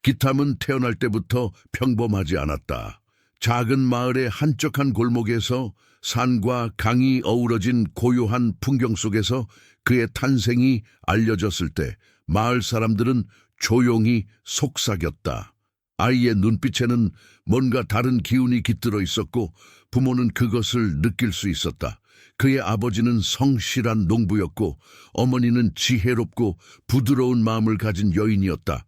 기탐은 태어날 때부터 평범하지 않았다. 작은 마을의 한적한 골목에서 산과 강이 어우러진 고요한 풍경 속에서 그의 탄생이 알려졌을 때 마을 사람들은 조용히 속삭였다. 아이의 눈빛에는 뭔가 다른 기운이 깃들어 있었고 부모는 그것을 느낄 수 있었다. 그의 아버지는 성실한 농부였고 어머니는 지혜롭고 부드러운 마음을 가진 여인이었다.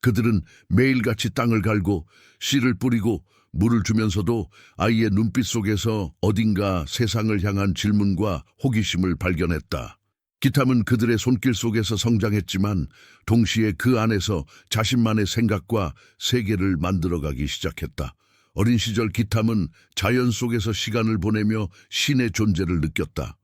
그들은 매일같이 땅을 갈고 씨를 뿌리고 물을 주면서도 아이의 눈빛 속에서 어딘가 세상을 향한 질문과 호기심을 발견했다. 기탐은 그들의 손길 속에서 성장했지만 동시에 그 안에서 자신만의 생각과 세계를 만들어가기 시작했다. 어린 시절 기탐은 자연 속에서 시간을 보내며 신의 존재를 느꼈다.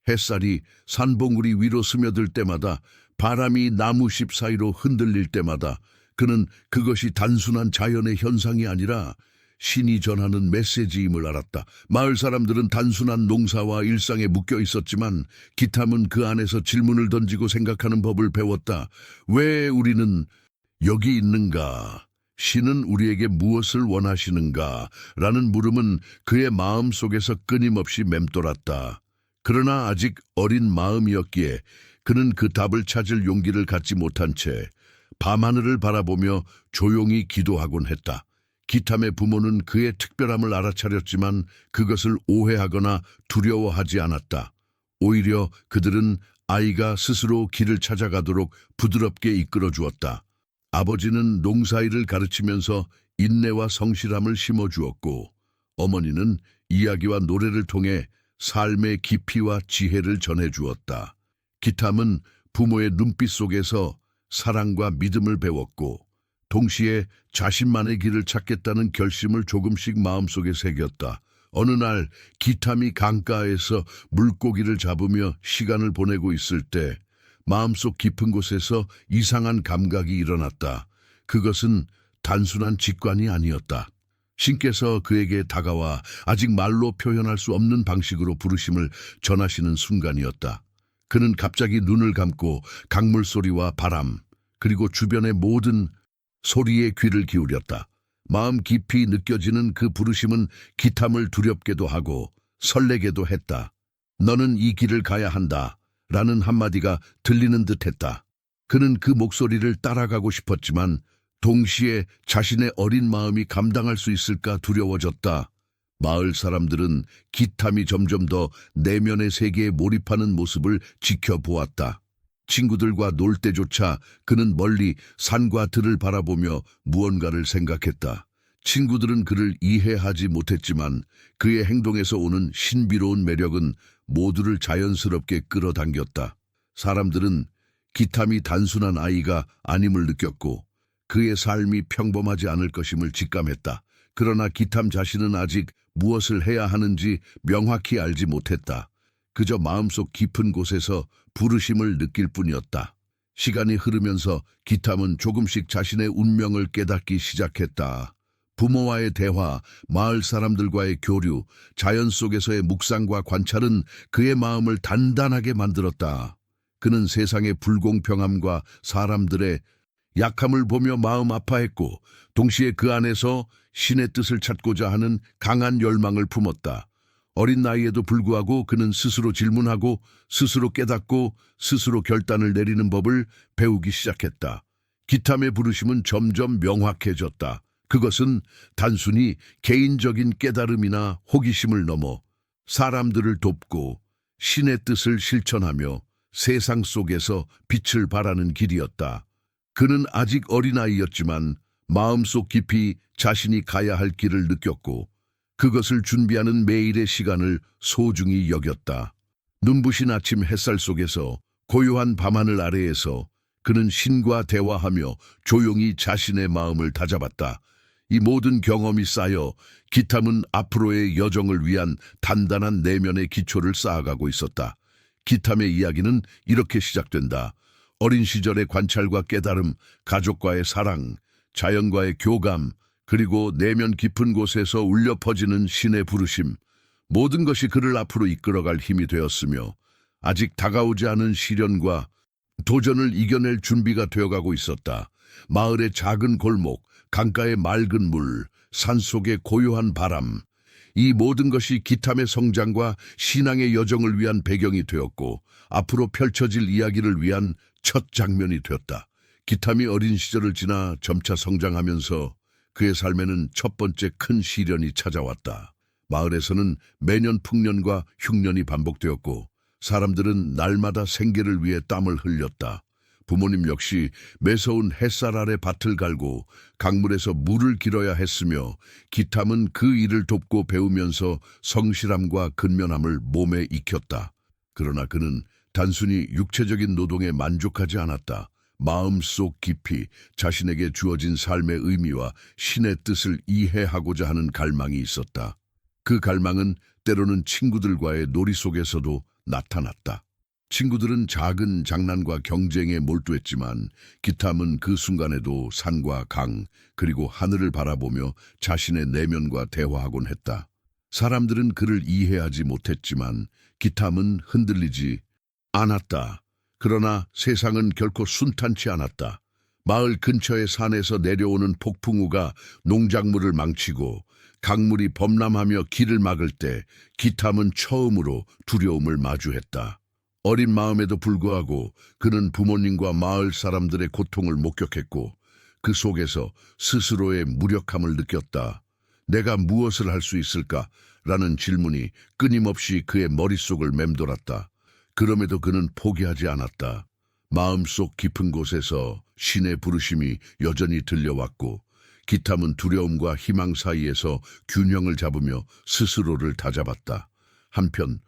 햇살이 산봉우리 위로 스며들 때마다, 바람이 나무잎 사이로 흔들릴 때마다 그는 그것이 단순한 자연의 현상이 아니라 신이 전하는 메시지임을 알았다. 마을 사람들은 단순한 농사와 일상에 묶여 있었지만 기탐은 그 안에서 질문을 던지고 생각하는 법을 배웠다. 왜 우리는 여기 있는가? 신은 우리에게 무엇을 원하시는가? 라는 물음은 그의 마음 속에서 끊임없이 맴돌았다. 그러나 아직 어린 마음이었기에 그는 그 답을 찾을 용기를 갖지 못한 채 밤하늘을 바라보며 조용히 기도하곤 했다. 기탐의 부모는 그의 특별함을 알아차렸지만 그것을 오해하거나 두려워하지 않았다. 오히려 그들은 아이가 스스로 길을 찾아가도록 부드럽게 이끌어 주었다. 아버지는 농사일을 가르치면서 인내와 성실함을 심어주었고 어머니는 이야기와 노래를 통해 삶의 깊이와 지혜를 전해주었다. 기탐은 부모의 눈빛 속에서 사랑과 믿음을 배웠고 동시에 자신만의 길을 찾겠다는 결심을 조금씩 마음속에 새겼다. 어느 날 기탐이 강가에서 물고기를 잡으며 시간을 보내고 있을 때 마음속 깊은 곳에서 이상한 감각이 일어났다. 그것은 단순한 직관이 아니었다. 신께서 그에게 다가와 아직 말로 표현할 수 없는 방식으로 부르심을 전하시는 순간이었다. 그는 갑자기 눈을 감고 강물 소리와 바람, 그리고 주변의 모든 소리에 귀를 기울였다. 마음 깊이 느껴지는 그 부르심은 기탐을 두렵게도 하고 설레게도 했다. 너는 이 길을 가야 한다. 라는 한마디가 들리는 듯했다. 그는 그 목소리를 따라가고 싶었지만 동시에 자신의 어린 마음이 감당할 수 있을까 두려워졌다. 마을 사람들은 기탐이 점점 더 내면의 세계에 몰입하는 모습을 지켜보았다. 친구들과 놀 때조차 그는 멀리 산과 들을 바라보며 무언가를 생각했다. 친구들은 그를 이해하지 못했지만 그의 행동에서 오는 신비로운 매력은 모두를 자연스럽게 끌어당겼다. 사람들은 기탐이 단순한 아이가 아님을 느꼈고 그의 삶이 평범하지 않을 것임을 직감했다. 그러나 기탐 자신은 아직 무엇을 해야 하는지 명확히 알지 못했다. 그저 마음속 깊은 곳에서 부르심을 느낄 뿐이었다. 시간이 흐르면서 기탐은 조금씩 자신의 운명을 깨닫기 시작했다. 부모와의 대화, 마을 사람들과의 교류, 자연 속에서의 묵상과 관찰은 그의 마음을 단단하게 만들었다. 그는 세상의 불공평함과 사람들의 약함을 보며 마음 아파했고 동시에 그 안에서 신의 뜻을 찾고자 하는 강한 열망을 품었다. 어린 나이에도 불구하고 그는 스스로 질문하고 스스로 깨닫고 스스로 결단을 내리는 법을 배우기 시작했다. 기탐의 부르심은 점점 명확해졌다. 그것은 단순히 개인적인 깨달음이나 호기심을 넘어 사람들을 돕고 신의 뜻을 실천하며 세상 속에서 빛을 발하는 길이었다. 그는 아직 어린아이였지만 마음속 깊이 자신이 가야 할 길을 느꼈고 그것을 준비하는 매일의 시간을 소중히 여겼다. 눈부신 아침 햇살 속에서 고요한 밤하늘 아래에서 그는 신과 대화하며 조용히 자신의 마음을 다잡았다. 이 모든 경험이 쌓여 기탐은 앞으로의 여정을 위한 단단한 내면의 기초를 쌓아가고 있었다. 기탐의 이야기는 이렇게 시작된다. 어린 시절의 관찰과 깨달음, 가족과의 사랑, 자연과의 교감, 그리고 내면 깊은 곳에서 울려 퍼지는 신의 부르심, 모든 것이 그를 앞으로 이끌어갈 힘이 되었으며 아직 다가오지 않은 시련과 도전을 이겨낼 준비가 되어가고 있었다. 마을의 작은 골목, 강가의 맑은 물, 산속의 고요한 바람, 이 모든 것이 기탐의 성장과 신앙의 여정을 위한 배경이 되었고 앞으로 펼쳐질 이야기를 위한 첫 장면이 되었다. 기탐이 어린 시절을 지나 점차 성장하면서 그의 삶에는 첫 번째 큰 시련이 찾아왔다. 마을에서는 매년 풍년과 흉년이 반복되었고 사람들은 날마다 생계를 위해 땀을 흘렸다. 부모님 역시 매서운 햇살 아래 밭을 갈고 강물에서 물을 길어야 했으며 기탐은 그 일을 돕고 배우면서 성실함과 근면함을 몸에 익혔다. 그러나 그는 단순히 육체적인 노동에 만족하지 않았다. 마음속 깊이 자신에게 주어진 삶의 의미와 신의 뜻을 이해하고자 하는 갈망이 있었다. 그 갈망은 때로는 친구들과의 놀이 속에서도 나타났다. 친구들은 작은 장난과 경쟁에 몰두했지만 기탐은 그 순간에도 산과 강 그리고 하늘을 바라보며 자신의 내면과 대화하곤 했다. 사람들은 그를 이해하지 못했지만 기탐은 흔들리지 않았다. 그러나 세상은 결코 순탄치 않았다. 마을 근처의 산에서 내려오는 폭풍우가 농작물을 망치고 강물이 범람하며 길을 막을 때 기탐은 처음으로 두려움을 마주했다. 어린 마음에도 불구하고 그는 부모님과 마을 사람들의 고통을 목격했고 그 속에서 스스로의 무력함을 느꼈다. 내가 무엇을 할 수 있을까? 라는 질문이 끊임없이 그의 머릿속을 맴돌았다. 그럼에도 그는 포기하지 않았다. 마음속 깊은 곳에서 신의 부르심이 여전히 들려왔고 기탐은 두려움과 희망 사이에서 균형을 잡으며 스스로를 다잡았다. 한편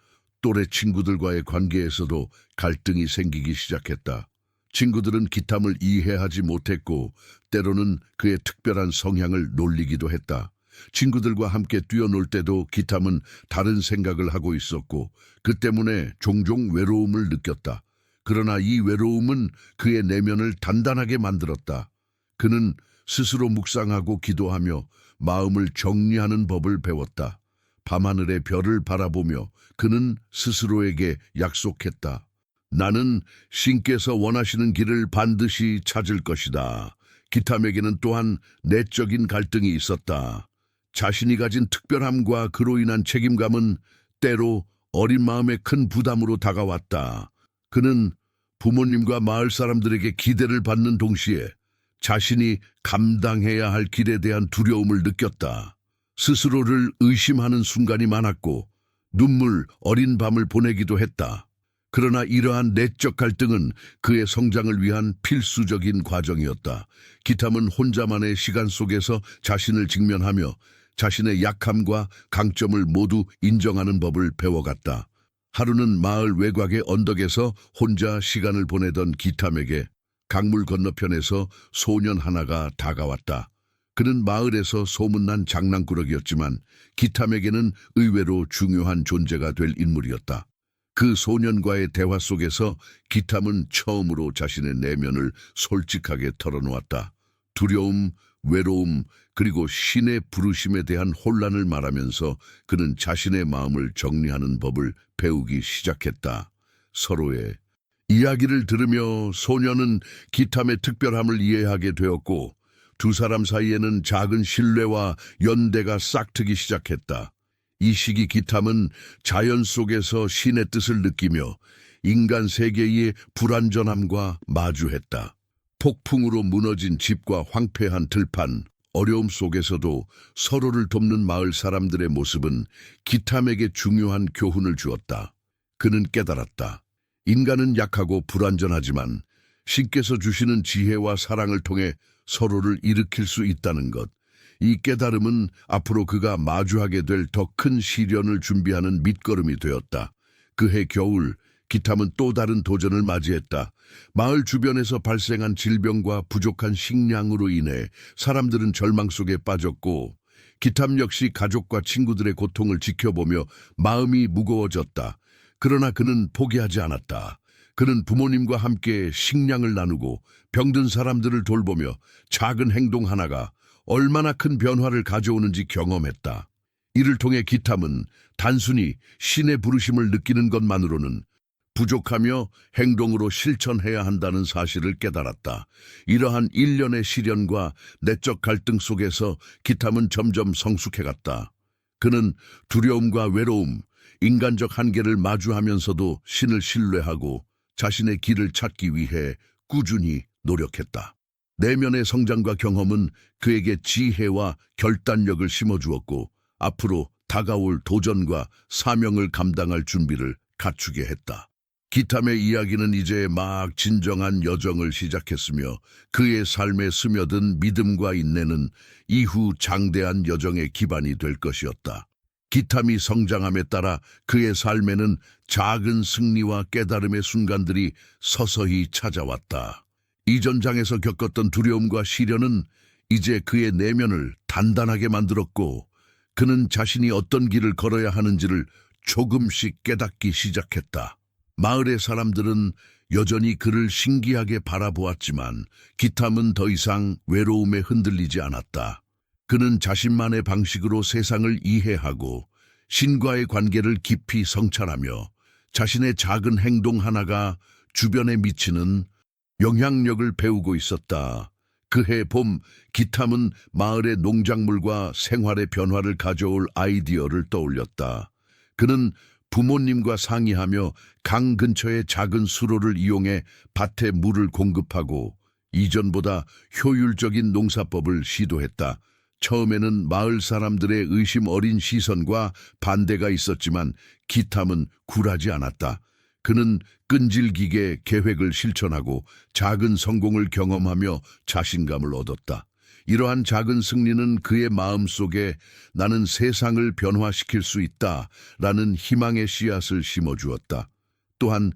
또래 친구들과의 관계에서도 갈등이 생기기 시작했다. 친구들은 기탐을 이해하지 못했고 때로는 그의 특별한 성향을 놀리기도 했다. 친구들과 함께 뛰어놀 때도 기탐은 다른 생각을 하고 있었고 그 때문에 종종 외로움을 느꼈다. 그러나 이 외로움은 그의 내면을 단단하게 만들었다. 그는 스스로 묵상하고 기도하며 마음을 정리하는 법을 배웠다. 밤하늘의 별을 바라보며 그는 스스로에게 약속했다. 나는 신께서 원하시는 길을 반드시 찾을 것이다. 기탐에게는 또한 내적인 갈등이 있었다. 자신이 가진 특별함과 그로 인한 책임감은 때로 어린 마음의 큰 부담으로 다가왔다. 그는 부모님과 마을 사람들에게 기대를 받는 동시에 자신이 감당해야 할 길에 대한 두려움을 느꼈다. 스스로를 의심하는 순간이 많았고 눈물 어린 밤을 보내기도 했다. 그러나 이러한 내적 갈등은 그의 성장을 위한 필수적인 과정이었다. 기탐은 혼자만의 시간 속에서 자신을 직면하며 자신의 약함과 강점을 모두 인정하는 법을 배워갔다. 하루는 마을 외곽의 언덕에서 혼자 시간을 보내던 기탐에게 강물 건너편에서 소년 하나가 다가왔다. 그는 마을에서 소문난 장난꾸러기였지만 기탐에게는 의외로 중요한 존재가 될 인물이었다. 그 소년과의 대화 속에서 기탐은 처음으로 자신의 내면을 솔직하게 털어놓았다. 두려움, 외로움, 그리고 신의 부르심에 대한 혼란을 말하면서 그는 자신의 마음을 정리하는 법을 배우기 시작했다. 서로의 이야기를 들으며 소년은 기탐의 특별함을 이해하게 되었고 두 사람 사이에는 작은 신뢰와 연대가 싹트기 시작했다. 이 시기 기탐은 자연 속에서 신의 뜻을 느끼며 인간 세계의 불완전함과 마주했다. 폭풍으로 무너진 집과 황폐한 들판, 어려움 속에서도 서로를 돕는 마을 사람들의 모습은 기탐에게 중요한 교훈을 주었다. 그는 깨달았다. 인간은 약하고 불완전하지만 신께서 주시는 지혜와 사랑을 통해 서로를 일으킬 수 있다는 것. 이 깨달음은 앞으로 그가 마주하게 될 더 큰 시련을 준비하는 밑거름이 되었다. 그해 겨울, 기탐은 또 다른 도전을 맞이했다. 마을 주변에서 발생한 질병과 부족한 식량으로 인해 사람들은 절망 속에 빠졌고 기탐 역시 가족과 친구들의 고통을 지켜보며 마음이 무거워졌다. 그러나 그는 포기하지 않았다. 그는 부모님과 함께 식량을 나누고 병든 사람들을 돌보며 작은 행동 하나가 얼마나 큰 변화를 가져오는지 경험했다. 이를 통해 기탐은 단순히 신의 부르심을 느끼는 것만으로는 부족하며 행동으로 실천해야 한다는 사실을 깨달았다. 이러한 일련의 시련과 내적 갈등 속에서 기탐은 점점 성숙해갔다. 그는 두려움과 외로움, 인간적 한계를 마주하면서도 신을 신뢰하고 자신의 길을 찾기 위해 꾸준히 노력했다. 내면의 성장과 경험은 그에게 지혜와 결단력을 심어주었고 앞으로 다가올 도전과 사명을 감당할 준비를 갖추게 했다. 기탐의 이야기는 이제 막 진정한 여정을 시작했으며 그의 삶에 스며든 믿음과 인내는 이후 장대한 여정의 기반이 될 것이었다. 기탐이 성장함에 따라 그의 삶에는 작은 승리와 깨달음의 순간들이 서서히 찾아왔다. 이전 장에서 겪었던 두려움과 시련은 이제 그의 내면을 단단하게 만들었고 그는 자신이 어떤 길을 걸어야 하는지를 조금씩 깨닫기 시작했다. 마을의 사람들은 여전히 그를 신기하게 바라보았지만 기탐은 더 이상 외로움에 흔들리지 않았다. 그는 자신만의 방식으로 세상을 이해하고 신과의 관계를 깊이 성찰하며 자신의 작은 행동 하나가 주변에 미치는 영향력을 배우고 있었다. 그해 봄 기탐은 마을의 농작물과 생활의 변화를 가져올 아이디어를 떠올렸다. 그는 부모님과 상의하며 강 근처의 작은 수로를 이용해 밭에 물을 공급하고 이전보다 효율적인 농사법을 시도했다. 처음에는 마을 사람들의 의심 어린 시선과 반대가 있었지만 기탐은 굴하지 않았다. 그는 끈질기게 계획을 실천하고 작은 성공을 경험하며 자신감을 얻었다. 이러한 작은 승리는 그의 마음속에 나는 세상을 변화시킬 수 있다라는 희망의 씨앗을 심어주었다. 또한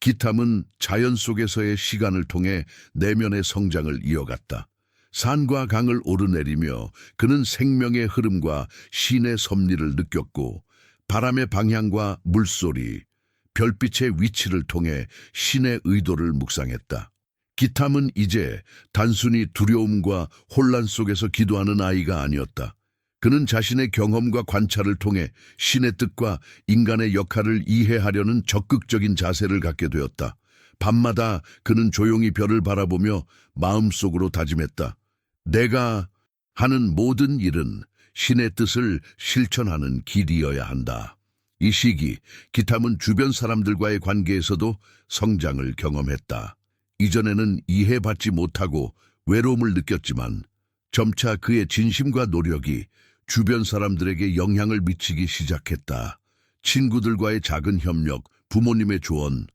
기탐은 자연 속에서의 시간을 통해 내면의 성장을 이어갔다. 산과 강을 오르내리며 그는 생명의 흐름과 신의 섭리를 느꼈고 바람의 방향과 물소리, 별빛의 위치를 통해 신의 의도를 묵상했다. 기탐은 이제 단순히 두려움과 혼란 속에서 기도하는 아이가 아니었다. 그는 자신의 경험과 관찰을 통해 신의 뜻과 인간의 역할을 이해하려는 적극적인 자세를 갖게 되었다. 밤마다 그는 조용히 별을 바라보며 마음속으로 다짐했다. 내가 하는 모든 일은 신의 뜻을 실천하는 길이어야 한다. 이 시기 기탐은 주변 사람들과의 관계에서도 성장을 경험했다. 이전에는 이해받지 못하고 외로움을 느꼈지만 점차 그의 진심과 노력이 주변 사람들에게 영향을 미치기 시작했다. 친구들과의 작은 협력, 부모님의 조언,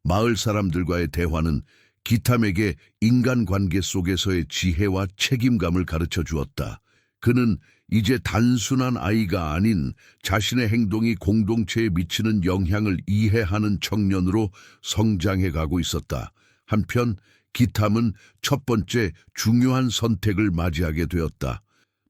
마을 사람들과의 대화는 기탐에게 인간관계 속에서의 지혜와 책임감을 가르쳐 주었다. 그는 이제 단순한 아이가 아닌 자신의 행동이 공동체에 미치는 영향을 이해하는 청년으로 성장해 가고 있었다. 한편 기탐은 첫 번째 중요한 선택을 맞이하게 되었다.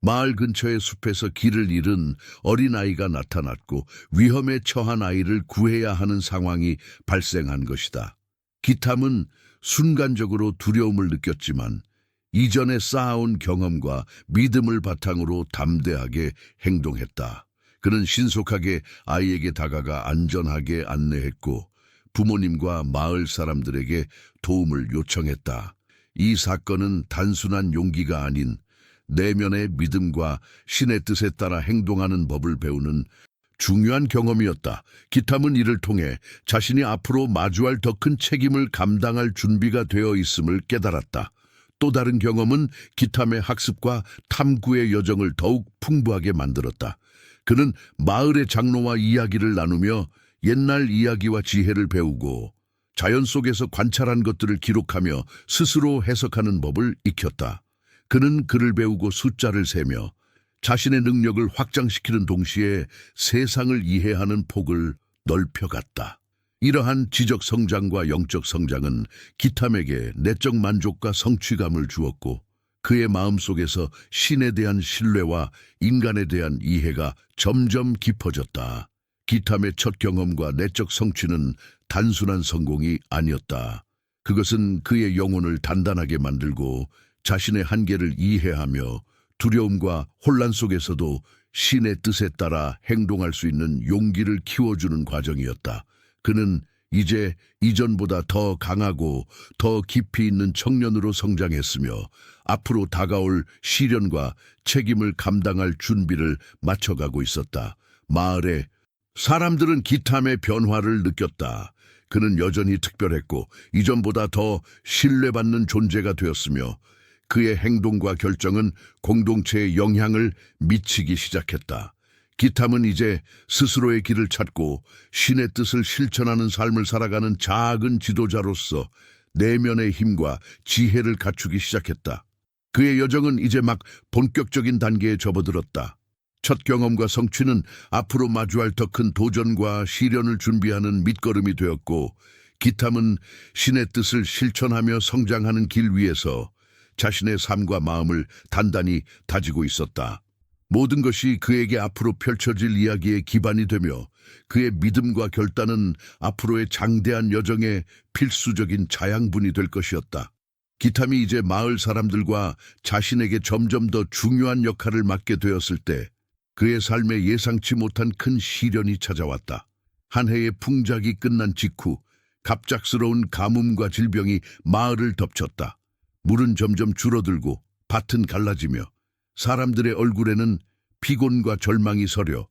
마을 근처의 숲에서 길을 잃은 어린아이가 나타났고 위험에 처한 아이를 구해야 하는 상황이 발생한 것이다. 기탐은 순간적으로 두려움을 느꼈지만 이전에 쌓아온 경험과 믿음을 바탕으로 담대하게 행동했다. 그는 신속하게 아이에게 다가가 안전하게 안내했고 부모님과 마을 사람들에게 도움을 요청했다. 이 사건은 단순한 용기가 아닌 내면의 믿음과 신의 뜻에 따라 행동하는 법을 배우는 중요한 경험이었다. 기탐은 이를 통해 자신이 앞으로 마주할 더 큰 책임을 감당할 준비가 되어 있음을 깨달았다. 또 다른 경험은 기탐의 학습과 탐구의 여정을 더욱 풍부하게 만들었다. 그는 마을의 장로와 이야기를 나누며 옛날 이야기와 지혜를 배우고 자연 속에서 관찰한 것들을 기록하며 스스로 해석하는 법을 익혔다. 그는 글을 배우고 숫자를 세며 자신의 능력을 확장시키는 동시에 세상을 이해하는 폭을 넓혀갔다. 이러한 지적 성장과 영적 성장은 기탐에게 내적 만족과 성취감을 주었고 그의 마음속에서 신에 대한 신뢰와 인간에 대한 이해가 점점 깊어졌다. 기탐의 첫 경험과 내적 성취는 단순한 성공이 아니었다. 그것은 그의 영혼을 단단하게 만들고 자신의 한계를 이해하며 두려움과 혼란 속에서도 신의 뜻에 따라 행동할 수 있는 용기를 키워주는 과정이었다. 그는 이제 이전보다 더 강하고 더 깊이 있는 청년으로 성장했으며 앞으로 다가올 시련과 책임을 감당할 준비를 맞춰가고 있었다. 마을에 사람들은 기탐의 변화를 느꼈다. 그는 여전히 특별했고 이전보다 더 신뢰받는 존재가 되었으며 그의 행동과 결정은 공동체에 영향을 미치기 시작했다. 기탐은 이제 스스로의 길을 찾고 신의 뜻을 실천하는 삶을 살아가는 작은 지도자로서 내면의 힘과 지혜를 갖추기 시작했다. 그의 여정은 이제 막 본격적인 단계에 접어들었다. 첫 경험과 성취는 앞으로 마주할 더 큰 도전과 시련을 준비하는 밑거름이 되었고, 기탐은 신의 뜻을 실천하며 성장하는 길 위에서 자신의 삶과 마음을 단단히 다지고 있었다. 모든 것이 그에게 앞으로 펼쳐질 이야기의 기반이 되며 그의 믿음과 결단은 앞으로의 장대한 여정의 필수적인 자양분이 될 것이었다. 기탐이 이제 마을 사람들과 자신에게 점점 더 중요한 역할을 맡게 되었을 때 그의 삶에 예상치 못한 큰 시련이 찾아왔다. 한 해의 풍작이 끝난 직후 갑작스러운 가뭄과 질병이 마을을 덮쳤다. 물은 점점 줄어들고 밭은 갈라지며 사람들의 얼굴에는 피곤과 절망이 서려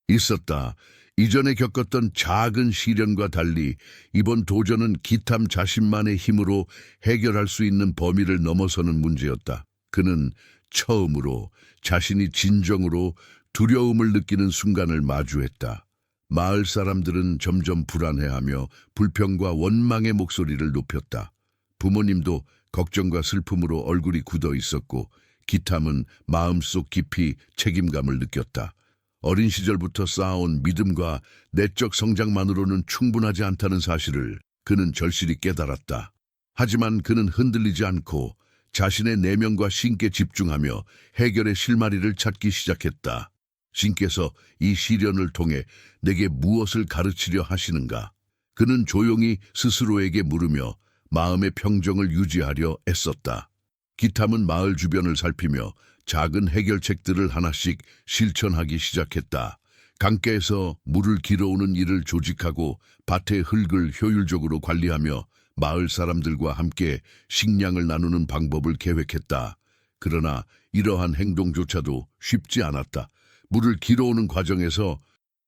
있었다. 이전에 겪었던 작은 시련과 달리 이번 도전은 기탐 자신만의 힘으로 해결할 수 있는 범위를 넘어서는 문제였다. 그는 처음으로 자신이 진정으로 두려움을 느끼는 순간을 마주했다. 마을 사람들은 점점 불안해하며 불평과 원망의 목소리를 높였다. 부모님도 걱정과 슬픔으로 얼굴이 굳어 있었고 기탐은 마음속 깊이 책임감을 느꼈다. 어린 시절부터 쌓아온 믿음과 내적 성장만으로는 충분하지 않다는 사실을 그는 절실히 깨달았다. 하지만 그는 흔들리지 않고 자신의 내면과 신께 집중하며 해결의 실마리를 찾기 시작했다. 신께서 이 시련을 통해 내게 무엇을 가르치려 하시는가? 그는 조용히 스스로에게 물으며 마음의 평정을 유지하려 애썼다. 기탐은 마을 주변을 살피며 작은 해결책들을 하나씩 실천하기 시작했다. 강가에서 물을 길어오는 일을 조직하고 밭의 흙을 효율적으로 관리하며 마을 사람들과 함께 식량을 나누는 방법을 계획했다. 그러나 이러한 행동조차도 쉽지 않았다. 물을 길어오는 과정에서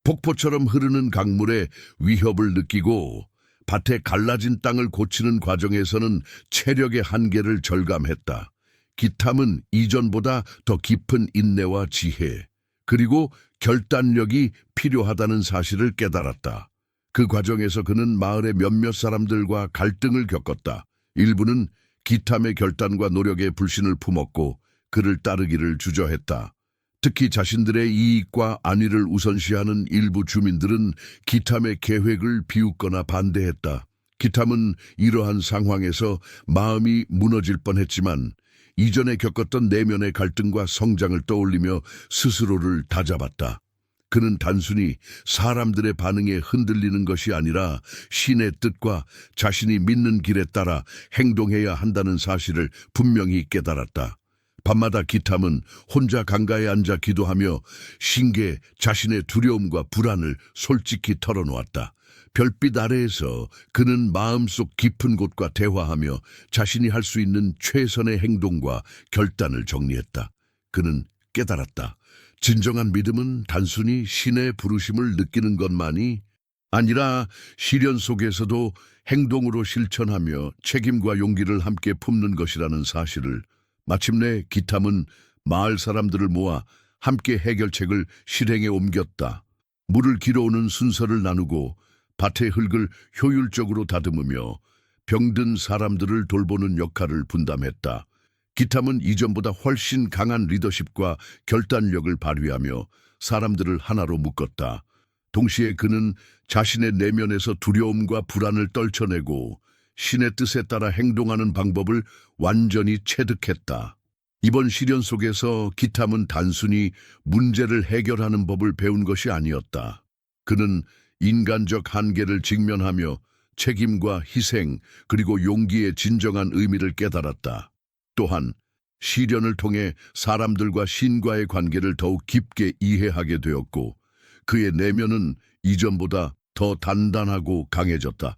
폭포처럼 흐르는 강물의 위협을 느끼고 밭에 갈라진 땅을 고치는 과정에서는 체력의 한계를 절감했다. 기탐은 이전보다 더 깊은 인내와 지혜, 그리고 결단력이 필요하다는 사실을 깨달았다. 그 과정에서 그는 마을의 몇몇 사람들과 갈등을 겪었다. 일부는 기탐의 결단과 노력에 불신을 품었고 그를 따르기를 주저했다. 특히 자신들의 이익과 안위를 우선시하는 일부 주민들은 기탐의 계획을 비웃거나 반대했다. 기탐은 이러한 상황에서 마음이 무너질 뻔했지만 이전에 겪었던 내면의 갈등과 성장을 떠올리며 스스로를 다잡았다. 그는 단순히 사람들의 반응에 흔들리는 것이 아니라 신의 뜻과 자신이 믿는 길에 따라 행동해야 한다는 사실을 분명히 깨달았다. 밤마다 기탐은 혼자 강가에 앉아 기도하며 신께 자신의 두려움과 불안을 솔직히 털어놓았다. 별빛 아래에서 그는 마음속 깊은 곳과 대화하며 자신이 할 수 있는 최선의 행동과 결단을 정리했다. 그는 깨달았다. 진정한 믿음은 단순히 신의 부르심을 느끼는 것만이 아니라 시련 속에서도 행동으로 실천하며 책임과 용기를 함께 품는 것이라는 사실을. 마침내 기탐은 마을 사람들을 모아 함께 해결책을 실행에 옮겼다. 물을 길어오는 순서를 나누고 밭의 흙을 효율적으로 다듬으며 병든 사람들을 돌보는 역할을 분담했다. 기탐은 이전보다 훨씬 강한 리더십과 결단력을 발휘하며 사람들을 하나로 묶었다. 동시에 그는 자신의 내면에서 두려움과 불안을 떨쳐내고 신의 뜻에 따라 행동하는 방법을 완전히 체득했다. 이번 시련 속에서 기탐은 단순히 문제를 해결하는 법을 배운 것이 아니었다. 그는 인간적 한계를 직면하며 책임과 희생 그리고 용기의 진정한 의미를 깨달았다. 또한 시련을 통해 사람들과 신과의 관계를 더욱 깊게 이해하게 되었고 그의 내면은 이전보다 더 단단하고 강해졌다.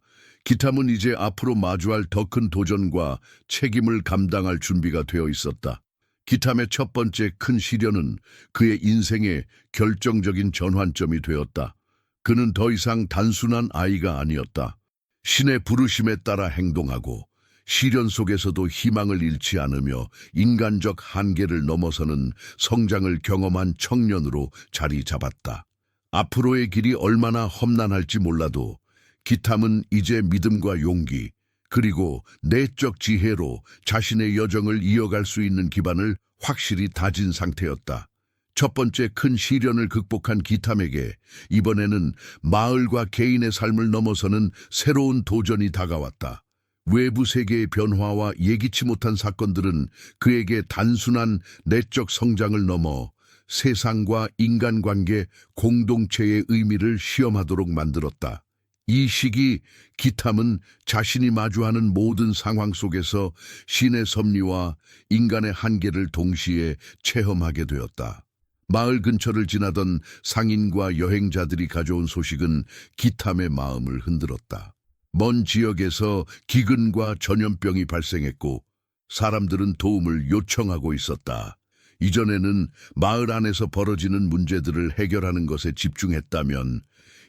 기탐은 이제 앞으로 마주할 더 큰 도전과 책임을 감당할 준비가 되어 있었다. 기탐의 첫 번째 큰 시련은 그의 인생의 결정적인 전환점이 되었다. 그는 더 이상 단순한 아이가 아니었다. 신의 부르심에 따라 행동하고 시련 속에서도 희망을 잃지 않으며 인간적 한계를 넘어서는 성장을 경험한 청년으로 자리 잡았다. 앞으로의 길이 얼마나 험난할지 몰라도 기탐은 이제 믿음과 용기, 그리고 내적 지혜로 자신의 여정을 이어갈 수 있는 기반을 확실히 다진 상태였다. 첫 번째 큰 시련을 극복한 기탐에게 이번에는 마을과 개인의 삶을 넘어서는 새로운 도전이 다가왔다. 외부 세계의 변화와 예기치 못한 사건들은 그에게 단순한 내적 성장을 넘어 세상과 인간관계, 공동체의 의미를 시험하도록 만들었다. 이 시기 기탐은 자신이 마주하는 모든 상황 속에서 신의 섭리와 인간의 한계를 동시에 체험하게 되었다. 마을 근처를 지나던 상인과 여행자들이 가져온 소식은 기탐의 마음을 흔들었다. 먼 지역에서 기근과 전염병이 발생했고 사람들은 도움을 요청하고 있었다. 이전에는 마을 안에서 벌어지는 문제들을 해결하는 것에 집중했다면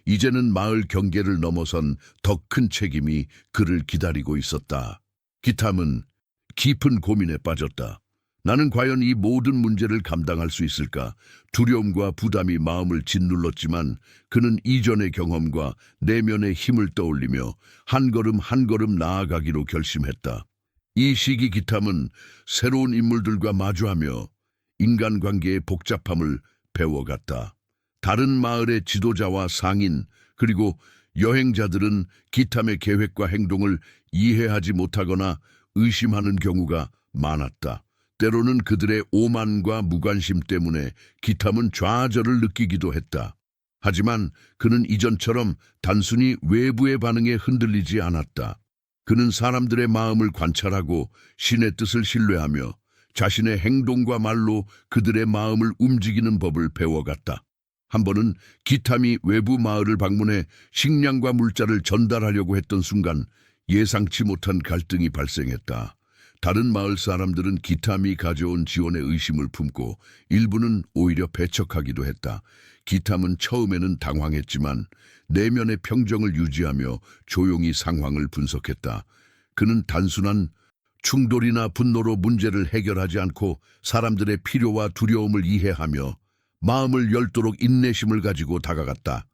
이제는 마을 경계를 넘어선 더 큰 책임이 그를 기다리고 있었다. 기탐은 깊은 고민에 빠졌다. 나는 과연 이 모든 문제를 감당할 수 있을까? 두려움과 부담이 마음을 짓눌렀지만 그는 이전의 경험과 내면의 힘을 떠올리며 한 걸음 한 걸음 나아가기로 결심했다. 이 시기 기탐은 새로운 인물들과 마주하며 인간관계의 복잡함을 배워갔다. 다른 마을의 지도자와 상인, 그리고 여행자들은 기탐의 계획과 행동을 이해하지 못하거나 의심하는 경우가 많았다. 때로는 그들의 오만과 무관심 때문에 기탐은 좌절을 느끼기도 했다. 하지만 그는 이전처럼 단순히 외부의 반응에 흔들리지 않았다. 그는 사람들의 마음을 관찰하고 신의 뜻을 신뢰하며 자신의 행동과 말로 그들의 마음을 움직이는 법을 배워갔다. 한 번은 기탐이 외부 마을을 방문해 식량과 물자를 전달하려고 했던 순간 예상치 못한 갈등이 발생했다. 다른 마을 사람들은 기탐이 가져온 지원에 의심을 품고 일부는 오히려 배척하기도 했다. 기탐은 처음에는 당황했지만 내면의 평정을 유지하며 조용히 상황을 분석했다. 그는 단순한 충돌이나 분노로 문제를 해결하지 않고 사람들의 필요와 두려움을 이해하며 마음을 열도록 인내심을 가지고 다가갔다.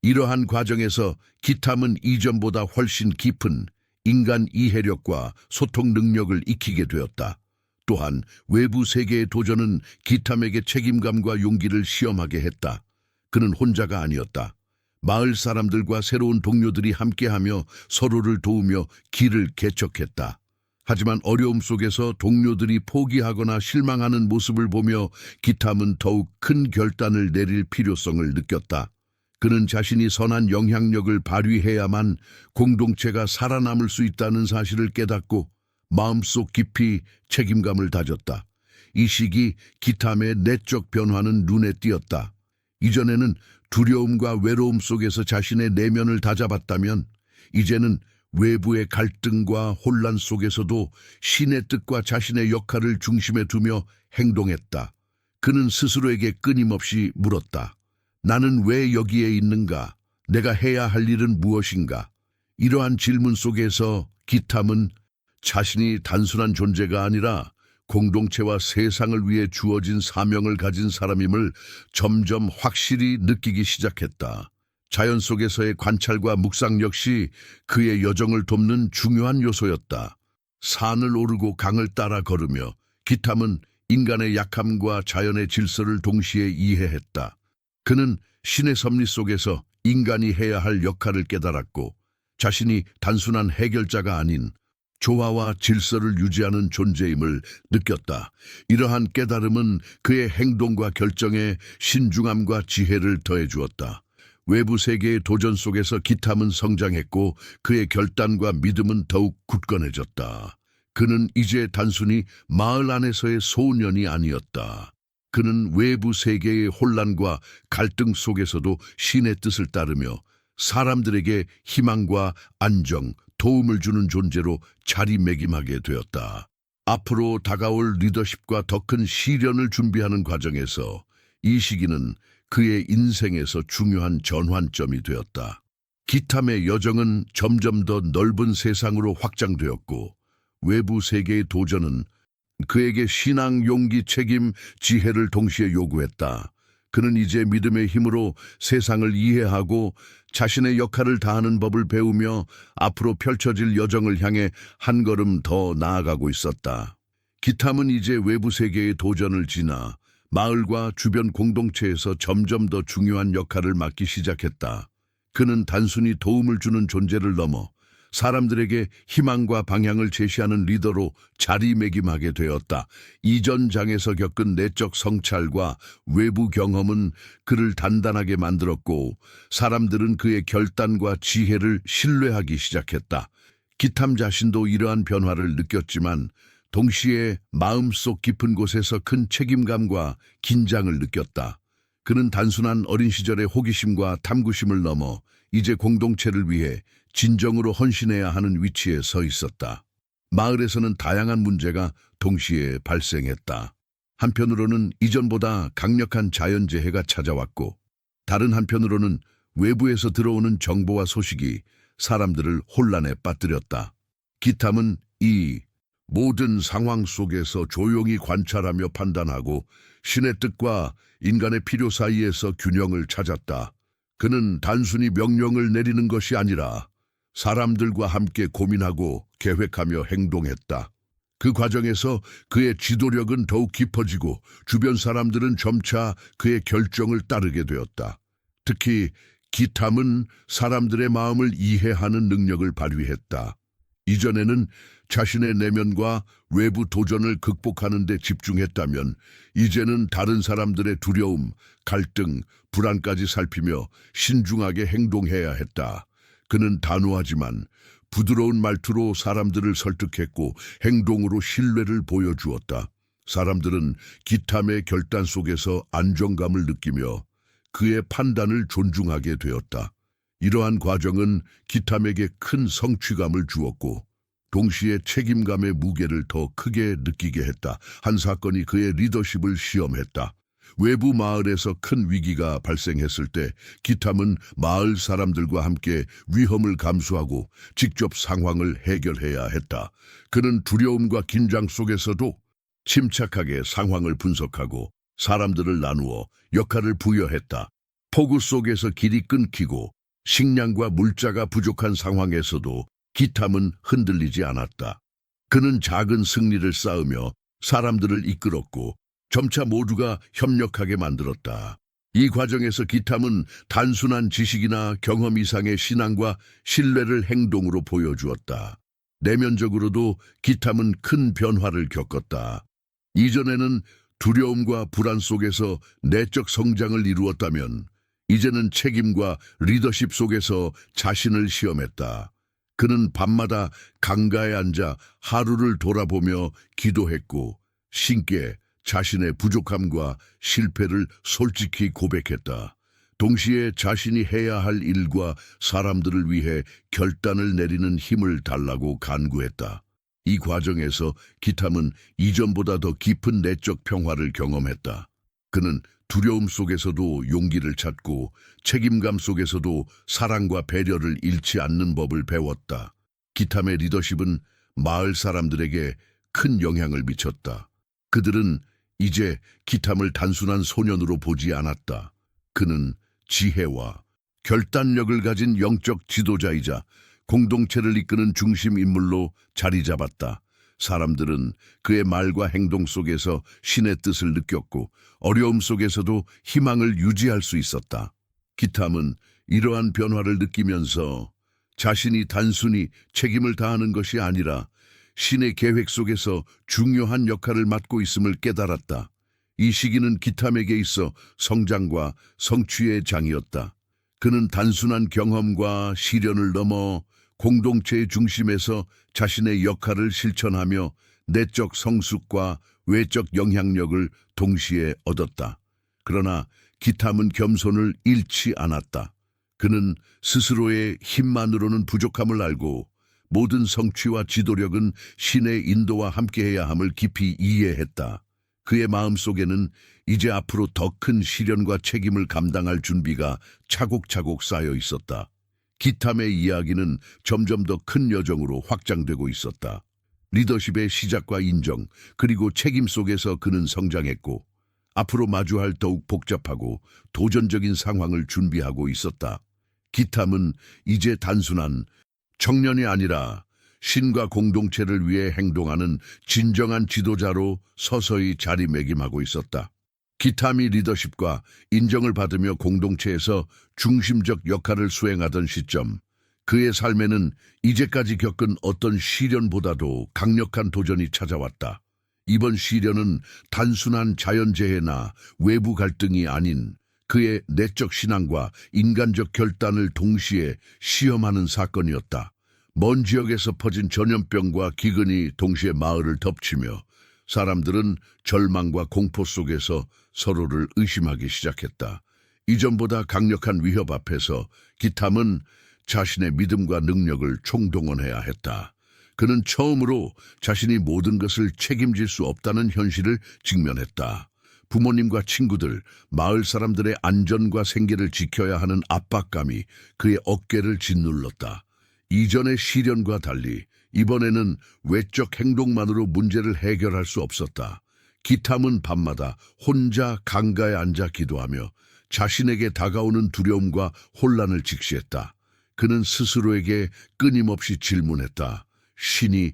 이러한 과정에서 기탐은 이전보다 훨씬 깊은 인간 이해력과 소통 능력을 익히게 되었다. 또한 외부 세계의 도전은 기탐에게 책임감과 용기를 시험하게 했다. 그는 혼자가 아니었다. 마을 사람들과 새로운 동료들이 함께하며 서로를 도우며 길을 개척했다. 하지만 어려움 속에서 동료들이 포기하거나 실망하는 모습을 보며 기탐은 더욱 큰 결단을 내릴 필요성을 느꼈다. 그는 자신이 선한 영향력을 발휘해야만 공동체가 살아남을 수 있다는 사실을 깨닫고 마음속 깊이 책임감을 다졌다. 이 시기 기탐의 내적 변화는 눈에 띄었다. 이전에는 두려움과 외로움 속에서 자신의 내면을 다잡았다면 이제는 외부의 갈등과 혼란 속에서도 신의 뜻과 자신의 역할을 중심에 두며 행동했다. 그는 스스로에게 끊임없이 물었다. 나는 왜 여기에 있는가? 내가 해야 할 일은 무엇인가? 이러한 질문 속에서 기탐은 자신이 단순한 존재가 아니라 공동체와 세상을 위해 주어진 사명을 가진 사람임을 점점 확실히 느끼기 시작했다. 자연 속에서의 관찰과 묵상 역시 그의 여정을 돕는 중요한 요소였다. 산을 오르고 강을 따라 걸으며 기탐은 인간의 약함과 자연의 질서를 동시에 이해했다. 그는 신의 섭리 속에서 인간이 해야 할 역할을 깨달았고 자신이 단순한 해결자가 아닌 조화와 질서를 유지하는 존재임을 느꼈다. 이러한 깨달음은 그의 행동과 결정에 신중함과 지혜를 더해주었다. 외부 세계의 도전 속에서 기탐은 성장했고 그의 결단과 믿음은 더욱 굳건해졌다. 그는 이제 단순히 마을 안에서의 소년이 아니었다. 그는 외부 세계의 혼란과 갈등 속에서도 신의 뜻을 따르며 사람들에게 희망과 안정, 도움을 주는 존재로 자리매김하게 되었다. 앞으로 다가올 리더십과 더 큰 시련을 준비하는 과정에서 이 시기는 그의 인생에서 중요한 전환점이 되었다. 기탐의 여정은 점점 더 넓은 세상으로 확장되었고 외부 세계의 도전은 그에게 신앙, 용기, 책임, 지혜를 동시에 요구했다. 그는 이제 믿음의 힘으로 세상을 이해하고 자신의 역할을 다하는 법을 배우며 앞으로 펼쳐질 여정을 향해 한 걸음 더 나아가고 있었다. 기탐은 이제 외부 세계의 도전을 지나 마을과 주변 공동체에서 점점 더 중요한 역할을 맡기 시작했다. 그는 단순히 도움을 주는 존재를 넘어 사람들에게 희망과 방향을 제시하는 리더로 자리매김하게 되었다. 이전 장에서 겪은 내적 성찰과 외부 경험은 그를 단단하게 만들었고 사람들은 그의 결단과 지혜를 신뢰하기 시작했다. 기탐 자신도 이러한 변화를 느꼈지만 동시에 마음속 깊은 곳에서 큰 책임감과 긴장을 느꼈다. 그는 단순한 어린 시절의 호기심과 탐구심을 넘어 이제 공동체를 위해 진정으로 헌신해야 하는 위치에 서 있었다. 마을에서는 다양한 문제가 동시에 발생했다. 한편으로는 이전보다 강력한 자연재해가 찾아왔고 다른 한편으로는 외부에서 들어오는 정보와 소식이 사람들을 혼란에 빠뜨렸다. 기탐은 이 모든 상황 속에서 조용히 관찰하며 판단하고 신의 뜻과 인간의 필요 사이에서 균형을 찾았다. 그는 단순히 명령을 내리는 것이 아니라 사람들과 함께 고민하고 계획하며 행동했다. 그 과정에서 그의 지도력은 더욱 깊어지고 주변 사람들은 점차 그의 결정을 따르게 되었다. 특히 기탐은 사람들의 마음을 이해하는 능력을 발휘했다. 이전에는 자신의 내면과 외부 도전을 극복하는 데 집중했다면 이제는 다른 사람들의 두려움, 갈등, 불안까지 살피며 신중하게 행동해야 했다. 그는 단호하지만 부드러운 말투로 사람들을 설득했고 행동으로 신뢰를 보여주었다. 사람들은 기탐의 결단 속에서 안정감을 느끼며 그의 판단을 존중하게 되었다. 이러한 과정은 기탐에게 큰 성취감을 주었고 동시에 책임감의 무게를 더 크게 느끼게 했다. 한 사건이 그의 리더십을 시험했다. 외부 마을에서 큰 위기가 발생했을 때 기탐은 마을 사람들과 함께 위험을 감수하고 직접 상황을 해결해야 했다. 그는 두려움과 긴장 속에서도 침착하게 상황을 분석하고 사람들을 나누어 역할을 부여했다. 폭우 속에서 길이 끊기고 식량과 물자가 부족한 상황에서도 기탐은 흔들리지 않았다. 그는 작은 승리를 쌓으며 사람들을 이끌었고 점차 모두가 협력하게 만들었다. 이 과정에서 기탐은 단순한 지식이나 경험 이상의 신앙과 신뢰를 행동으로 보여주었다. 내면적으로도 기탐은 큰 변화를 겪었다. 이전에는 두려움과 불안 속에서 내적 성장을 이루었다면 이제는 책임과 리더십 속에서 자신을 시험했다. 그는 밤마다 강가에 앉아 하루를 돌아보며 기도했고 신께 자신의 부족함과 실패를 솔직히 고백했다. 동시에 자신이 해야 할 일과 사람들을 위해 결단을 내리는 힘을 달라고 간구했다. 이 과정에서 기탐은 이전보다 더 깊은 내적 평화를 경험했다. 그는 두려움 속에서도 용기를 찾고 책임감 속에서도 사랑과 배려를 잃지 않는 법을 배웠다. 기탐의 리더십은 마을 사람들에게 큰 영향을 미쳤다. 그들은 이제 기탐을 단순한 소년으로 보지 않았다. 그는 지혜와 결단력을 가진 영적 지도자이자 공동체를 이끄는 중심 인물로 자리 잡았다. 사람들은 그의 말과 행동 속에서 신의 뜻을 느꼈고 어려움 속에서도 희망을 유지할 수 있었다. 기탐은 이러한 변화를 느끼면서 자신이 단순히 책임을 다하는 것이 아니라 신의 계획 속에서 중요한 역할을 맡고 있음을 깨달았다. 이 시기는 기탐에게 있어 성장과 성취의 장이었다. 그는 단순한 경험과 시련을 넘어 공동체의 중심에서 자신의 역할을 실천하며 내적 성숙과 외적 영향력을 동시에 얻었다. 그러나 기탐은 겸손을 잃지 않았다. 그는 스스로의 힘만으로는 부족함을 알고 모든 성취와 지도력은 신의 인도와 함께해야 함을 깊이 이해했다. 그의 마음속에는 이제 앞으로 더 큰 시련과 책임을 감당할 준비가 차곡차곡 쌓여 있었다. 기탐의 이야기는 점점 더 큰 여정으로 확장되고 있었다. 리더십의 시작과 인정, 그리고 책임 속에서 그는 성장했고, 앞으로 마주할 더욱 복잡하고 도전적인 상황을 준비하고 있었다. 기탐은 이제 단순한 청년이 아니라 신과 공동체를 위해 행동하는 진정한 지도자로 서서히 자리매김하고 있었다. 기탐이 리더십과 인정을 받으며 공동체에서 중심적 역할을 수행하던 시점, 그의 삶에는 이제까지 겪은 어떤 시련보다도 강력한 도전이 찾아왔다. 이번 시련은 단순한 자연재해나 외부 갈등이 아닌 그의 내적 신앙과 인간적 결단을 동시에 시험하는 사건이었다. 먼 지역에서 퍼진 전염병과 기근이 동시에 마을을 덮치며 사람들은 절망과 공포 속에서 서로를 의심하기 시작했다. 이전보다 강력한 위협 앞에서 기탐은 자신의 믿음과 능력을 총동원해야 했다. 그는 처음으로 자신이 모든 것을 책임질 수 없다는 현실을 직면했다. 부모님과 친구들, 마을 사람들의 안전과 생계를 지켜야 하는 압박감이 그의 어깨를 짓눌렀다. 이전의 시련과 달리 이번에는 외적 행동만으로 문제를 해결할 수 없었다. 기탐은 밤마다 혼자 강가에 앉아 기도하며 자신에게 다가오는 두려움과 혼란을 직시했다. 그는 스스로에게 끊임없이 질문했다. 신이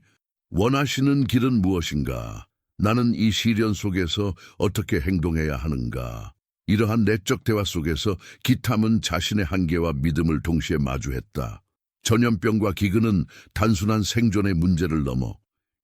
원하시는 길은 무엇인가? 나는 이 시련 속에서 어떻게 행동해야 하는가? 이러한 내적 대화 속에서 기탐은 자신의 한계와 믿음을 동시에 마주했다. 전염병과 기근은 단순한 생존의 문제를 넘어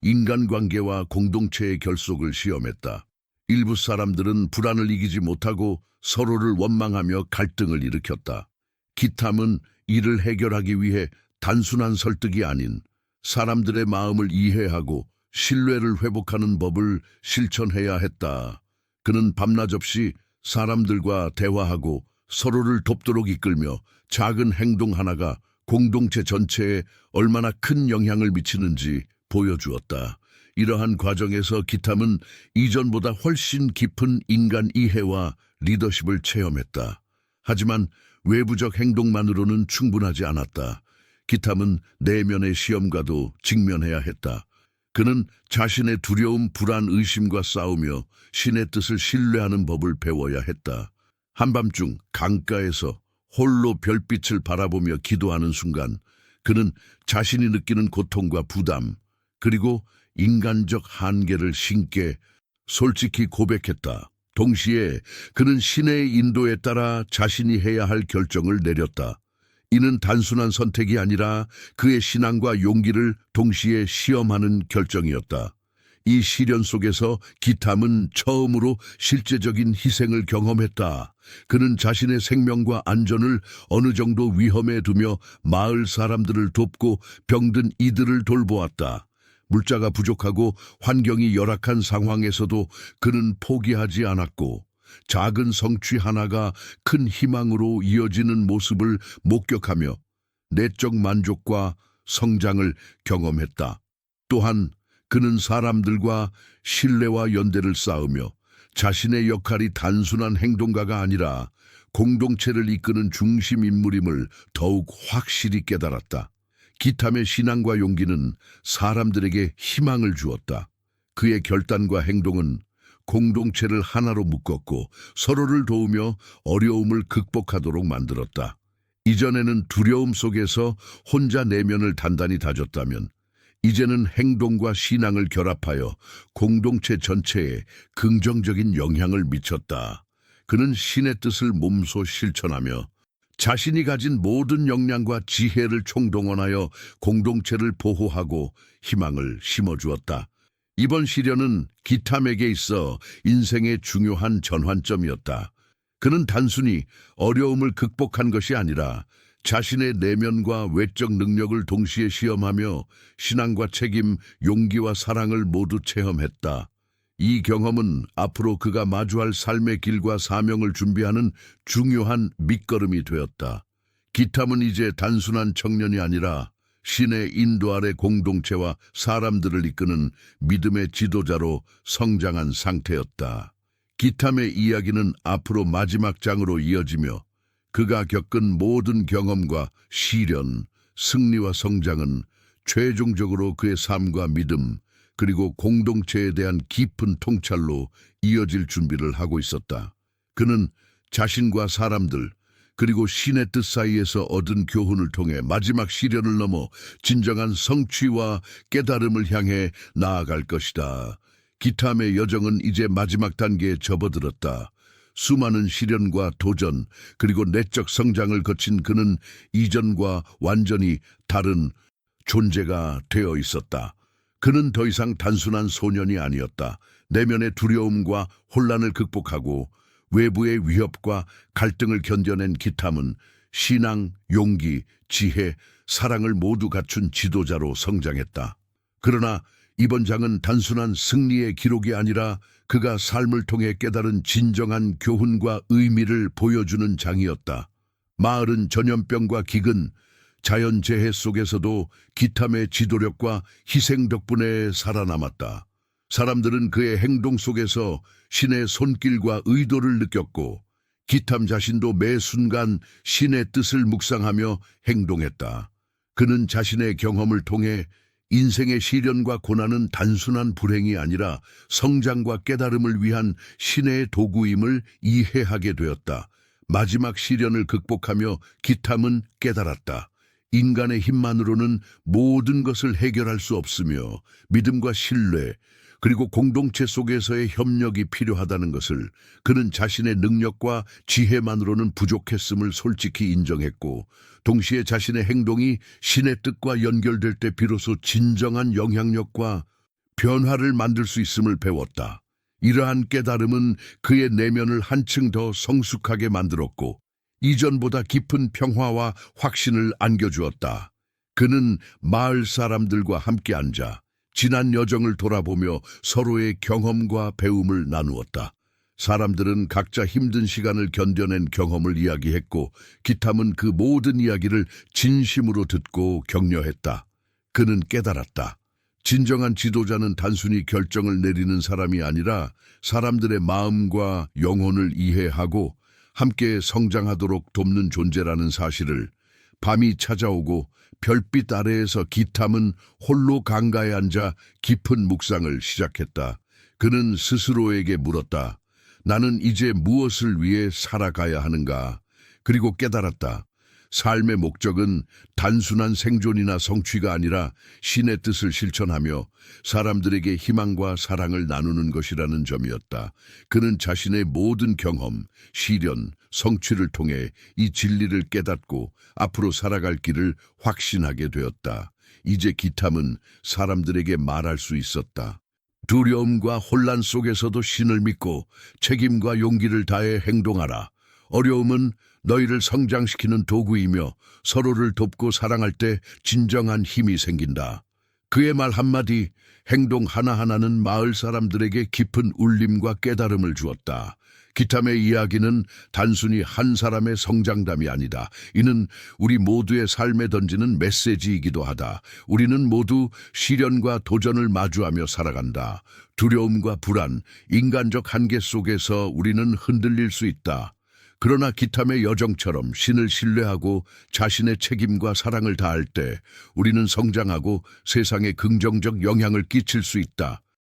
인간관계와 공동체의 결속을 시험했다. 일부 사람들은 불안을 이기지 못하고 서로를 원망하며 갈등을 일으켰다. 기탐은 이를 해결하기 위해 단순한 설득이 아닌 사람들의 마음을 이해하고 신뢰를 회복하는 법을 실천해야 했다. 그는 밤낮 없이 사람들과 대화하고 서로를 돕도록 이끌며 작은 행동 하나가 공동체 전체에 얼마나 큰 영향을 미치는지 보여주었다. 이러한 과정에서 기탐은 이전보다 훨씬 깊은 인간 이해와 리더십을 체험했다. 하지만 외부적 행동만으로는 충분하지 않았다. 기탐은 내면의 시험과도 직면해야 했다. 그는 자신의 두려움, 불안, 의심과 싸우며 신의 뜻을 신뢰하는 법을 배워야 했다. 한밤중 강가에서 홀로 별빛을 바라보며 기도하는 순간 그는 자신이 느끼는 고통과 부담, 그리고 인간적 한계를 신께 솔직히 고백했다. 동시에 그는 신의 인도에 따라 자신이 해야 할 결정을 내렸다. 이는 단순한 선택이 아니라 그의 신앙과 용기를 동시에 시험하는 결정이었다. 이 시련 속에서 기탐은 처음으로 실제적인 희생을 경험했다. 그는 자신의 생명과 안전을 어느 정도 위험에 두며 마을 사람들을 돕고 병든 이들을 돌보았다. 물자가 부족하고 환경이 열악한 상황에서도 그는 포기하지 않았고 작은 성취 하나가 큰 희망으로 이어지는 모습을 목격하며 내적 만족과 성장을 경험했다. 또한 그는 사람들과 신뢰와 연대를 쌓으며 자신의 역할이 단순한 행동가가 아니라 공동체를 이끄는 중심 인물임을 더욱 확실히 깨달았다. 기탐의 신앙과 용기는 사람들에게 희망을 주었다. 그의 결단과 행동은 공동체를 하나로 묶었고 서로를 도우며 어려움을 극복하도록 만들었다. 이전에는 두려움 속에서 혼자 내면을 단단히 다졌다면 이제는 행동과 신앙을 결합하여 공동체 전체에 긍정적인 영향을 미쳤다. 그는 신의 뜻을 몸소 실천하며 자신이 가진 모든 역량과 지혜를 총동원하여 공동체를 보호하고 희망을 심어주었다. 이번 시련은 기탐에게 있어 인생의 중요한 전환점이었다. 그는 단순히 어려움을 극복한 것이 아니라 자신의 내면과 외적 능력을 동시에 시험하며 신앙과 책임, 용기와 사랑을 모두 체험했다. 이 경험은 앞으로 그가 마주할 삶의 길과 사명을 준비하는 중요한 밑거름이 되었다. 기탐은 이제 단순한 청년이 아니라 신의 인도 아래 공동체와 사람들을 이끄는 믿음의 지도자로 성장한 상태였다. 기탐의 이야기는 앞으로 마지막 장으로 이어지며 그가 겪은 모든 경험과 시련, 승리와 성장은 최종적으로 그의 삶과 믿음, 그리고 공동체에 대한 깊은 통찰로 이어질 준비를 하고 있었다. 그는 자신과 사람들, 그리고 신의 뜻 사이에서 얻은 교훈을 통해 마지막 시련을 넘어 진정한 성취와 깨달음을 향해 나아갈 것이다. 기탐의 여정은 이제 마지막 단계에 접어들었다. 수많은 시련과 도전, 그리고 내적 성장을 거친 그는 이전과 완전히 다른 존재가 되어 있었다. 그는 더 이상 단순한 소년이 아니었다. 내면의 두려움과 혼란을 극복하고 외부의 위협과 갈등을 견뎌낸 기탐은 신앙, 용기, 지혜, 사랑을 모두 갖춘 지도자로 성장했다. 그러나 이번 장은 단순한 승리의 기록이 아니라 그가 삶을 통해 깨달은 진정한 교훈과 의미를 보여주는 장이었다. 마을은 전염병과 기근, 자연재해 속에서도 기탐의 지도력과 희생 덕분에 살아남았다. 사람들은 그의 행동 속에서 신의 손길과 의도를 느꼈고 기탐 자신도 매 순간 신의 뜻을 묵상하며 행동했다. 그는 자신의 경험을 통해 인생의 시련과 고난은 단순한 불행이 아니라 성장과 깨달음을 위한 신의 도구임을 이해하게 되었다. 마지막 시련을 극복하며 기탐은 깨달았다. 인간의 힘만으로는 모든 것을 해결할 수 없으며 믿음과 신뢰, 그리고 공동체 속에서의 협력이 필요하다는 것을 그는 자신의 능력과 지혜만으로는 부족했음을 솔직히 인정했고 동시에 자신의 행동이 신의 뜻과 연결될 때 비로소 진정한 영향력과 변화를 만들 수 있음을 배웠다. 이러한 깨달음은 그의 내면을 한층 더 성숙하게 만들었고 이전보다 깊은 평화와 확신을 안겨주었다. 그는 마을 사람들과 함께 앉아 지난 여정을 돌아보며 서로의 경험과 배움을 나누었다. 사람들은 각자 힘든 시간을 견뎌낸 경험을 이야기했고 기탐은 그 모든 이야기를 진심으로 듣고 격려했다. 그는 깨달았다. 진정한 지도자는 단순히 결정을 내리는 사람이 아니라 사람들의 마음과 영혼을 이해하고 함께 성장하도록 돕는 존재라는 사실을 밤이 찾아오고 별빛 아래에서 기탐은 홀로 강가에 앉아 깊은 묵상을 시작했다. 그는 스스로에게 물었다. 나는 이제 무엇을 위해 살아가야 하는가? 그리고 깨달았다. 삶의 목적은 단순한 생존이나 성취가 아니라 신의 뜻을 실천하며 사람들에게 희망과 사랑을 나누는 것이라는 점이었다. 그는 자신의 모든 경험, 시련, 성취를 통해 이 진리를 깨닫고 앞으로 살아갈 길을 확신하게 되었다. 이제 기탐은 사람들에게 말할 수 있었다. 두려움과 혼란 속에서도 신을 믿고 책임과 용기를 다해 행동하라. 어려움은 너희를 성장시키는 도구이며 서로를 돕고 사랑할 때 진정한 힘이 생긴다. 그의 말 한마디, 행동 하나하나는 마을 사람들에게 깊은 울림과 깨달음을 주었다. 기탐의 이야기는 단순히 한 사람의 성장담이 아니다. 이는 우리 모두의 삶에 던지는 메시지이기도 하다. 우리는 모두 시련과 도전을 마주하며 살아간다. 두려움과 불안, 인간적 한계 속에서 우리는 흔들릴 수 있다. 그러나 기탐의 여정처럼 신을 신뢰하고 자신의 책임과 사랑을 다할 때 우리는 성장하고 세상에 긍정적 영향을 끼칠 수 있다.